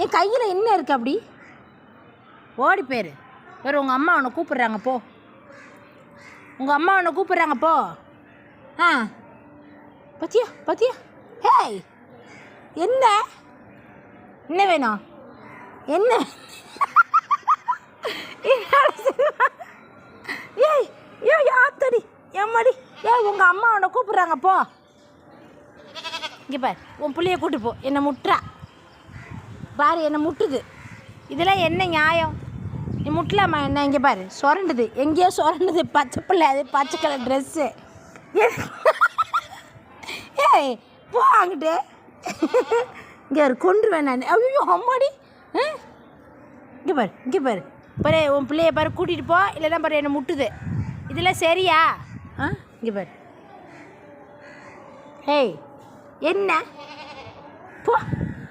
என் கையில் என்ன இருக்குது அப்படி? ஓடி பேர் வேறு உங்கள் அம்மா உன்னை கூப்பிட்றாங்க போ. உங்கள் அம்மா உன்னை கூப்பிட்றாங்க போ. ஆ பத்தியா பத்தியா? ஹேய் என்ன என்ன வேணும்? என்ன ஏய் ஏ யாத்தடி எம்மாடி ஏய் உங்கள் அம்மா உன்னை கூப்பிட்றாங்க போ. இங்கே பார் உன் பிள்ளைய கூட்டு போ. என்னை முட்டுறா பாரு, என்னை முட்டுது. இதெல்லாம் என்ன நியாயம்? நீ முட்டலாமா என்ன? இங்கே பாரு சுரண்டுது, எங்கேயோ சுரண்டுது. பச்சை பிள்ளை, அது பச்சை கலர் ட்ரெஸ்ஸு. ஏய் போ அங்கிட்டு. இங்கே ஒரு கொண்டுருவேன் நான். ஐயோ அம்மாடி. இங்கே பாரு இங்கே பாரு பாரு உன் பிள்ளைய பாரு கூட்டிகிட்டு போ, இல்லைன்னா பாரு என்னை முட்டுது. இதெல்லாம் சரியா? இங்கே பாரு. ஏய் என்ன போ.